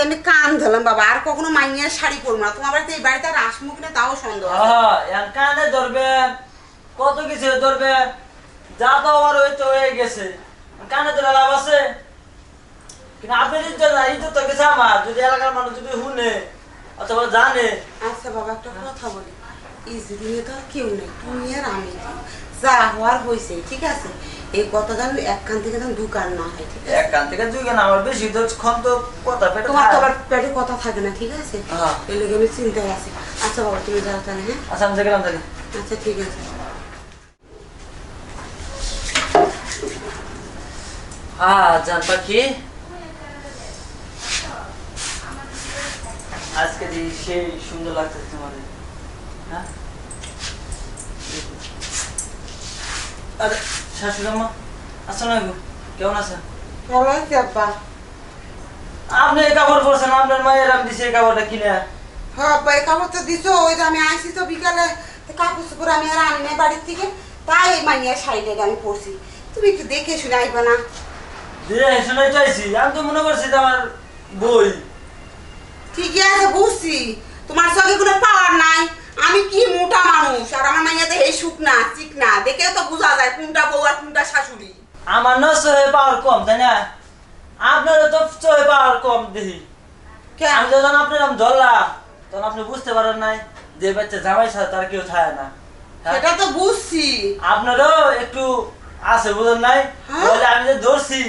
আমি কান ধরলাম বাবা, আর কখনো মাইনের শাড়ি পরবো না। তোমার বাড়িতে এই বাড়িতে আর আসবো কিনা তাও সন্দেহ আছে। হ্যাঁ কানে ধরবে, কত কিছু ধরবে, যা তো আমার হয়ে গেছে, কানে ধরে লাভ আছে? কিন্তু আপনার ইজ্জত তো গেছে আমার, যদি এলাকার মানুষ যদি শুনে অথবা জানে। আচ্ছা বাবা, একটা কথা বলি, এই দুনিয়া তো আর কেউ নেই, তুমি আর আমি, যা হওয়ার হয়েছে, ঠিক আছে? এই কথা যেন এক কান থেকে যেন দু কান না হয়, ঠিক আছে? এক কান থেকে দুই কান আমার বেশি তো তো কথা পেটে তোমার তো থাকে। আবার পেটে কথা থাকে না, ঠিক আছে? হ্যাঁ। এই লেগে আমি চিন্তায় আছি। আচ্ছা বাবা, তুমি যাও তাহলে, হ্যাঁ? আচ্ছা আমি গেলাম তাহলে। আচ্ছা ঠিক আছে। জান পাখি, আজকে সেই সুন্দর লাগতেছে তোমাদের। হ্যাঁ, আরে শাশুড়ি আম্মা, আসসালামু আলাইকুম, কেমন আছেন? ভালো আছে আব্বা। আপনি এই কাপড় পরছেন, আপনার মায়ের আমি দিছি এই কাপড়টা কিনে। হ্যাঁ আব্বা, এই কাপড় তো দিছো, ওই যে আমি আইসি তো বিকালে, তো কাপড় চোপড় আমি আর আনি নাই বাড়ির থেকে, তাই এই মাইয়ার শাড়িটাকে আমি পরছি। তুমি একটু দেখে শুনে আইবা না? দিয়ে শোনাই চাইছি, আমি তো মনে করছি যে আমার বই। ঠিকই আছে, বুঝছি তোমার সঙ্গে কোনো পাওয়ার নাই। আমি কি মোটা মানুষ, আর আমার মাইয়াতে এই শুকনা চিকনা দেখে তো বোঝা যায় কোনটা বউ আর কোনটা শাশুড়ি। আমার না চোখে পাওয়ার কম, তাই না? আপনারও তো চোখে পাওয়ার কম দেখি। আমি যখন আপনার নাম ধরলাম তখন আপনি বুঝতে পারেন নাই যে বাচ্চা জামাই সাথে তার কেউ থাকে না। হ্যাঁ? সেটা তো বুঝছি। আপনারও একটু আছে, বুঝেন নাই? হ্যাঁ? বলে আমি যে ধরছি,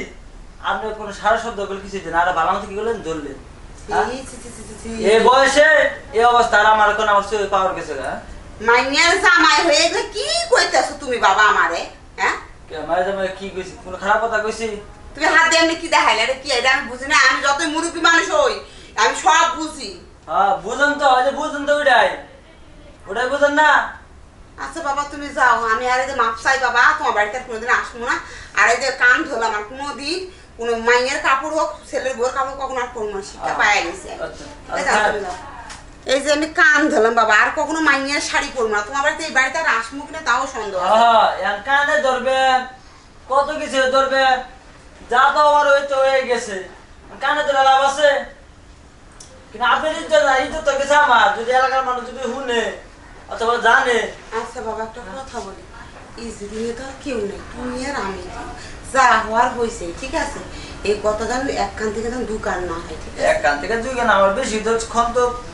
আপনি কোনো সারা শব্দ করলে কিছু দিন, আর ভালো মতো কি করলেন, ধরলেন। হ্যাঁ? এই বয়সে এই অবস্থা, আর আমার এখন আমার চোখে পাওয়ার গেছে গা। মাইয়ার জামাই হয়ে গেলে কি কইতেছো তুমি বাবা আমারে? হ্যাঁ, মাঝে মাঝে কি কইছি, কোনো খারাপ কথা কইছি? তুমি হাত দিয়ে এমনি কি দেখাইলে? এটা কি? এটা আমি বুঝি না। আমি যতই মুরব্বী মানুষ হই, আমি সব বুঝি। হ্যাঁ বুঝেন তো, ওই যে বুঝেন তো, ওটাই বুঝেন না। আচ্ছা বাবা, তুমি যাও, আমি আর এই যে মাপ চাই বাবা, তোমার বাড়িতে আর কোনোদিন আসবো না। আর এই যে কান ধরলাম, আর কোনোদিন কোনো মাইয়ের কাপড় হোক, ছেলের বউর কাপড় কখনো আর করবো না, শিক্ষা পাইয়া গেছি আমি। আচ্ছা, এই যাও, তুমি যাও। এই যে আমি কান ধরলাম বাবা, আর কখনো মাইয়ের শাড়ি পরবো না। তোমার বাড়িতে এই বাড়িতে আর আসবো কিনা তাও সন্দেহ আছে। কানে ধরবে, কত কিছু ধরবে, যা তো আমার হয়ে গেছে, কানে ধরে লাভ আছে? কিন্তু আপনার ইজ্জত তো গেছে আমার, যদি এলাকার মানুষ যদি শুনে অথবা জানে। আচ্ছা বাবা, একটা কথা বলি, এই দুনিয়া তো আর কেউ নেই, তুমি আর আমি, যা হওয়ার হয়েছে, ঠিক আছে? এই কথা যেন এক কান থেকে যেন দু কান না হয়, ঠিক আছে? এক কান থেকে দুই কান আমার বেশি তো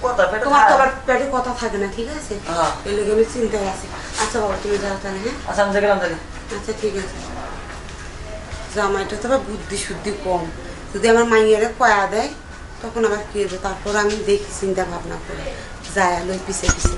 কথা পেটে তোমার তো থাকে। আবার পেটে কথা থাকে না, ঠিক আছে? হ্যাঁ। এই লেগে আমি চিন্তায় আছি। আচ্ছা বাবা, তুমি যাও তাহলে, হ্যাঁ? আচ্ছা আমি গেলাম তাহলে। আচ্ছা ঠিক আছে। জামাইটা তো আবার বুদ্ধি শুদ্ধি কম, যদি আমার মাইয়ারে কয়া দেয় তখন আবার কি হবে, তারপর আমি দেখি চিন্তা ভাবনা করে যায় লই পিছে পিছে।